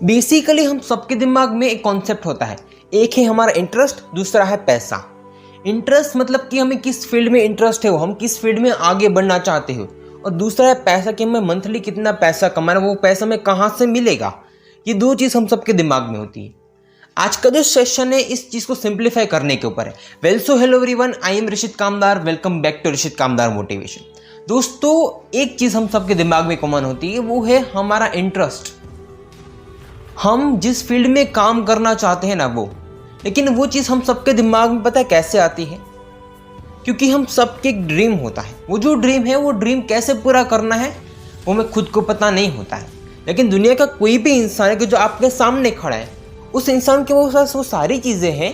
Basically हम सबके दिमाग में एक कॉन्सेप्ट होता है। एक है हमारा इंटरेस्ट, दूसरा है पैसा। इंटरेस्ट मतलब कि हमें किस फील्ड में इंटरेस्ट है, हम किस फील्ड में आगे बढ़ना चाहते हो, और दूसरा है पैसा कि हमें मंथली कितना पैसा कमाना, वो पैसा हमें कहाँ से मिलेगा। ये दो चीज़ हम सबके दिमाग में होती है। आज का जो सेशन है इस चीज़ को सिंप्लीफाई करने के ऊपर है। Well so hello everyone, I am Rishit Kamdar. Welcome back to Rishit Kamdar motivation. दोस्तों, एक चीज़ हम सबके दिमाग में कॉमन होती है, वो है हमारा इंटरेस्ट। हम जिस फील्ड में काम करना चाहते हैं ना वो, लेकिन वो चीज़ हम सबके दिमाग में पता है कैसे आती है? क्योंकि हम सबके एक ड्रीम होता है। वो जो ड्रीम है वो ड्रीम कैसे पूरा करना है वो हमें खुद को पता नहीं होता है। लेकिन दुनिया का कोई भी इंसान है कि जो आपके सामने खड़ा है, उस इंसान के पास वो सारी चीज़ें हैं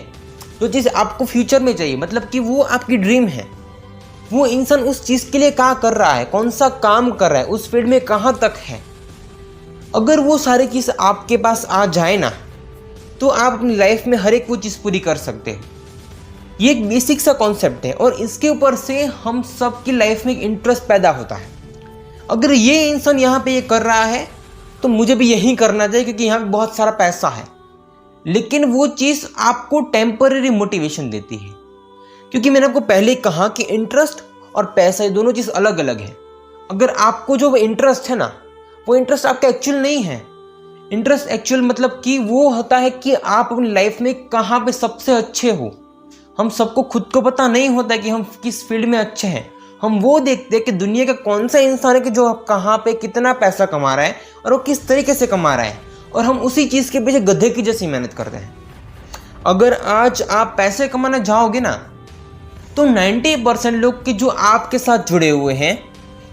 जो चीज़ आपको फ्यूचर में चाहिए। मतलब कि वो आपकी ड्रीम है। वो इंसान उस चीज़ के लिए क्या कर रहा है, कौन सा काम कर रहा है, उस फील्ड में कहाँ तक है। अगर वो सारी चीज़ आपके पास आ जाए ना, तो आप अपनी लाइफ में हर एक वो चीज़ पूरी कर सकते हैं। ये एक बेसिक सा कॉन्सेप्ट है और इसके ऊपर से हम सब की लाइफ में एक इंटरेस्ट पैदा होता है। अगर ये इंसान यहाँ पे ये कर रहा है तो मुझे भी यही करना चाहिए क्योंकि यहाँ पे बहुत सारा पैसा है। लेकिन वो चीज़ आपको टेम्पररी मोटिवेशन देती है, क्योंकि मैंने आपको पहले ही कहा कि इंटरेस्ट और पैसा ये दोनों चीज़ अलग अलग है। अगर आपको जो इंटरेस्ट है ना, वो इंटरेस्ट आपका एक्चुअल नहीं है। इंटरेस्ट एक्चुअल मतलब कि वो होता है कि आप अपनी लाइफ में कहाँ पे सबसे अच्छे हो। हम सबको खुद को पता नहीं होता कि हम किस फील्ड में अच्छे हैं। हम वो देखते हैं कि दुनिया का कौन सा इंसान है कि जो कहाँ पे कितना पैसा कमा रहा है और वो किस तरीके से कमा रहा है, और हम उसी चीज़ के पीछे गधे की जैसी मेहनत करते हैं। अगर आज आप पैसे कमाना जाओगे ना, तो 90% लोग कि जो आपके साथ जुड़े हुए हैं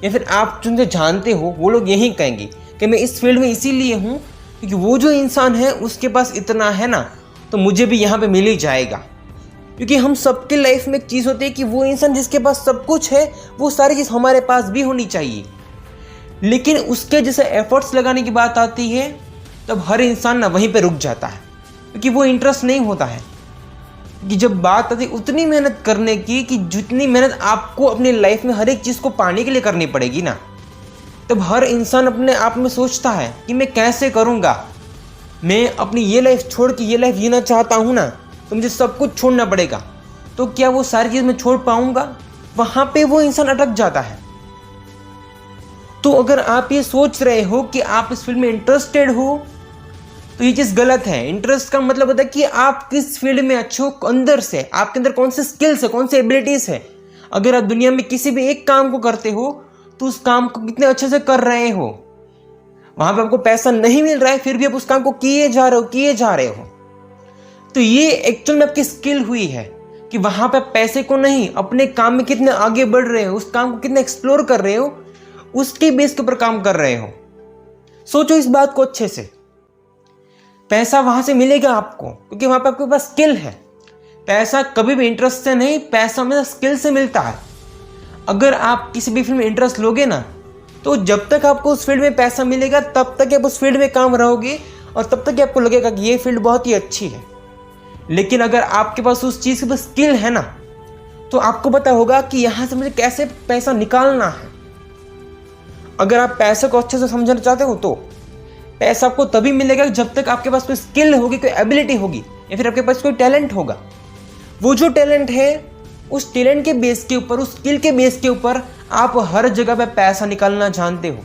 या फिर आप जिनसे जानते हो, वो लोग यही कहेंगे कि मैं इस फील्ड में इसीलिए हूँ क्योंकि वो जो इंसान है उसके पास इतना है ना, तो मुझे भी यहाँ पे मिल ही जाएगा। क्योंकि हम सबके लाइफ में एक चीज़ होती है कि वो इंसान जिसके पास सब कुछ है, वो सारी चीज़ हमारे पास भी होनी चाहिए। लेकिन उसके जैसे एफर्ट्स लगाने की बात आती है तब हर इंसान ना वहीं पे रुक जाता है, क्योंकि वो इंटरेस्ट नहीं होता है। कि जब बात आती है उतनी मेहनत करने की कि जितनी मेहनत आपको अपनी लाइफ में हर एक चीज़ को पाने के लिए करनी पड़ेगी ना, तब हर इंसान अपने आप में सोचता है कि मैं कैसे करूँगा। मैं अपनी ये लाइफ छोड़ के ये लाइफ जीना चाहता हूँ ना, तो मुझे सब कुछ छोड़ना पड़ेगा। तो क्या वो सारी चीज़ मैं छोड़ पाऊँगा? वहाँ पे वो इंसान अटक जाता है। तो अगर आप ये सोच रहे हो कि आप इस फील्ड में इंटरेस्टेड हो, तो ये चीज़ गलत है। इंटरेस्ट का मतलब होता है कि आप किस फील्ड में अच्छे हो, अंदर से आपके अंदर कौन से स्किल्स है, कौन से एबिलिटीज़ है। अगर आप दुनिया में किसी भी एक काम को करते हो तो उस काम को कितने अच्छे से कर रहे हो। वहाँ पे आपको पैसा नहीं मिल रहा है फिर भी आप उस काम को किए जा रहे हो। तो ये एक्चुअल में आपकी स्किल हुई है कि वहाँ पे आप पैसे को नहीं, अपने काम में कितने आगे बढ़ रहे हो, उस काम को कितने एक्सप्लोर कर रहे हो, उसके बेस के ऊपर काम कर रहे हो। सोचो इस बात को अच्छे से। पैसा वहाँ से मिलेगा आपको क्योंकि वहाँ पे आपके पास स्किल है। पैसा कभी भी इंटरेस्ट से नहीं, पैसा हमेशा स्किल से मिलता है। अगर आप किसी भी फील्ड में इंटरेस्ट लोगे ना, तो जब तक आपको उस फील्ड में पैसा मिलेगा तब तक आप उस फील्ड में काम रहोगे और तब तक आपको लगेगा कि ये फील्ड बहुत ही अच्छी है। लेकिन अगर आपके पास उस चीज़ की स्किल है ना, तो आपको पता होगा कि यहाँ से मुझे कैसे पैसा निकालना है। अगर आप पैसे को अच्छे से समझना चाहते हो तो पैसा आपको तभी मिलेगा जब तक आपके पास कोई स्किल होगी, कोई एबिलिटी होगी, या फिर आपके पास कोई टैलेंट होगा। वो जो टैलेंट है, उस टैलेंट के बेस के ऊपर, उस स्किल के बेस के ऊपर आप हर जगह पे पैसा निकालना जानते हो।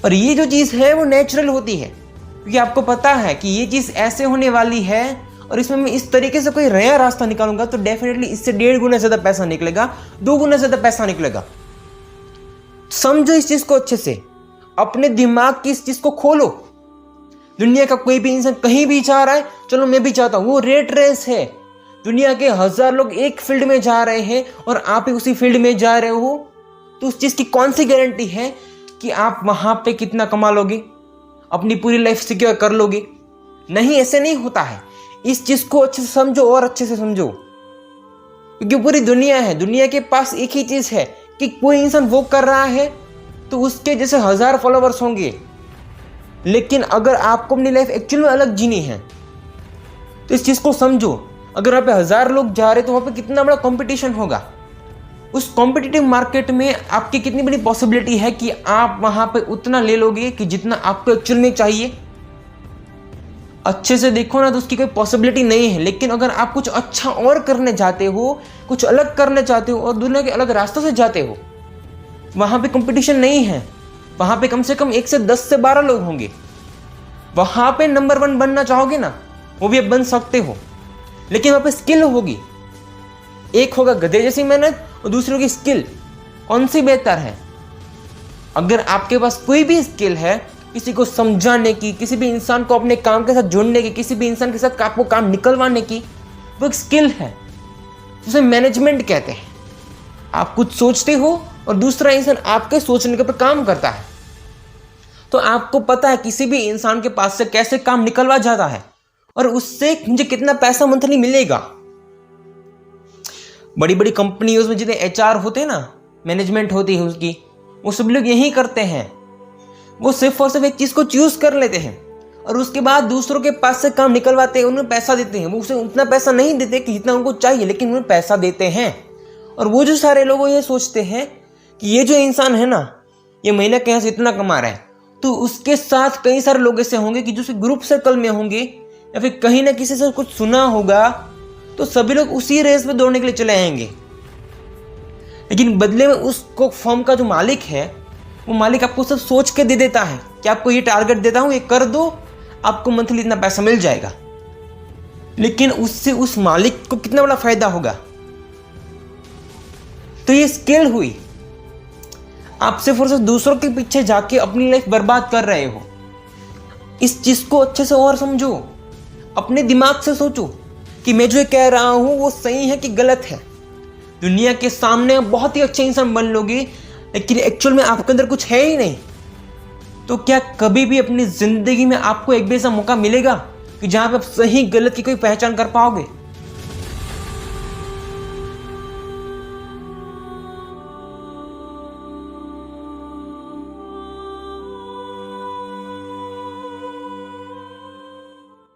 और ये जो चीज़ है वो नेचुरल होती है, क्योंकि आपको पता है कि ये चीज़ ऐसे होने वाली है और इसमें मैं इस तरीके से कोई नया रास्ता निकालूंगा तो डेफिनेटली इससे 1.5 गुना ज़्यादा पैसा निकलेगा, 2 गुना ज़्यादा पैसा निकलेगा। समझो इस चीज़ को अच्छे से, अपने दिमाग की इस चीज़ को खोलो। दुनिया का कोई भी इंसान कहीं भी जा रहा है, चलो मैं भी चाहता हूँ, वो रेट रेस है। दुनिया के 1000 लोग एक फील्ड में जा रहे हैं और आप ही उसी फील्ड में जा रहे हो, तो उस चीज़ की कौन सी गारंटी है कि आप वहाँ पे कितना कमा लोगे, अपनी पूरी लाइफ सिक्योर कर लोगे? नहीं, ऐसे नहीं होता है। इस चीज़ को अच्छे से समझो और अच्छे से समझो, क्योंकि पूरी दुनिया है, दुनिया के पास एक ही चीज़ है कि कोई इंसान वो कर रहा है तो उसके जैसे 1000 फॉलोवर्स होंगे। लेकिन अगर आपको अपनी लाइफ एक्चुअल में अलग जीनी है तो इस चीज़ को समझो। अगर वहाँ पे 1000 लोग जा रहे तो वहाँ पे कितना बड़ा कंपटीशन होगा। उस कॉम्पिटिटिव मार्केट में आपकी कितनी बड़ी पॉसिबिलिटी है कि आप वहाँ पे उतना ले लोगे कि जितना आपको एक्चुअल में चाहिए। अच्छे से देखो ना तो उसकी कोई पॉसिबिलिटी नहीं है। लेकिन अगर आप कुछ अच्छा और करने जाते हो, कुछ अलग करने चाहते हो और दुनिया के अलग रास्तों से जाते हो, वहाँ पे कंपटीशन नहीं है। वहाँ पे कम से कम 1 से 10 से 12 लोग होंगे। वहाँ पे नंबर 1 बनना चाहोगे ना, वो भी आप बन सकते हो, लेकिन वहाँ पे स्किल होगी। एक होगा गधे जैसी मेहनत और दूसरी होगी स्किल। कौन सी बेहतर है? अगर आपके पास कोई भी स्किल है, किसी को समझाने की, किसी भी इंसान को अपने काम के साथ जोड़ने की, किसी भी इंसान के साथ आपको काम निकलवाने की, वो एक स्किल है। उसे मैनेजमेंट कहते हैं। आप कुछ सोचते हो और दूसरा इंसान आपके सोचने के ऊपर काम करता है, तो आपको पता है किसी भी इंसान के पास से कैसे काम निकलवा जाता है और उससे मुझे कितना पैसा मंथली मिलेगा। बड़ी बड़ी कंपनियों में जितने HR होते हैं ना, मैनेजमेंट होती है उसकी, वो सब लोग यही करते हैं। वो सिर्फ और सिर्फ एक चीज को चूज कर लेते हैं और उसके बाद दूसरों के पास से काम निकलवाते हैं, उन्हें पैसा देते हैं। वो उसे उतना पैसा नहीं देते कि जितना उनको चाहिए, लेकिन उन्हें पैसा देते हैं। और वो जो सारे लोग ये सोचते हैं कि ये जो इंसान है ना, ये महीने के यहाँ से इतना कमा रहा है, तो उसके साथ कई सारे लोग ऐसे होंगे कि जो ग्रुप सर्कल में होंगे या फिर कहीं ना किसी से कुछ सुना होगा, तो सभी लोग उसी रेस में दौड़ने के लिए चले आएंगे। लेकिन बदले में उसको फर्म का जो मालिक है, वो मालिक आपको सिर्फ सोच के दे देता है कि आपको ये टारगेट देता हूं, ये कर दो, आपको मंथली इतना पैसा मिल जाएगा। लेकिन उससे उस मालिक को कितना बड़ा फायदा होगा? तो ये स्किल हुई। आप सिर्फ और सिर्फ दूसरों के पीछे जाके अपनी लाइफ बर्बाद कर रहे हो। इस चीज को अच्छे से और समझो, अपने दिमाग से सोचो कि मैं जो कह रहा हूं वो सही है कि गलत है। दुनिया के सामने बहुत ही अच्छे इंसान बन लोगे, लेकिन एक्चुअल में आपके अंदर कुछ है ही नहीं। तो क्या कभी भी अपनी जिंदगी में आपको एक भी ऐसा मौका मिलेगा कि जहां पे आप सही गलत की कोई पहचान कर पाओगे?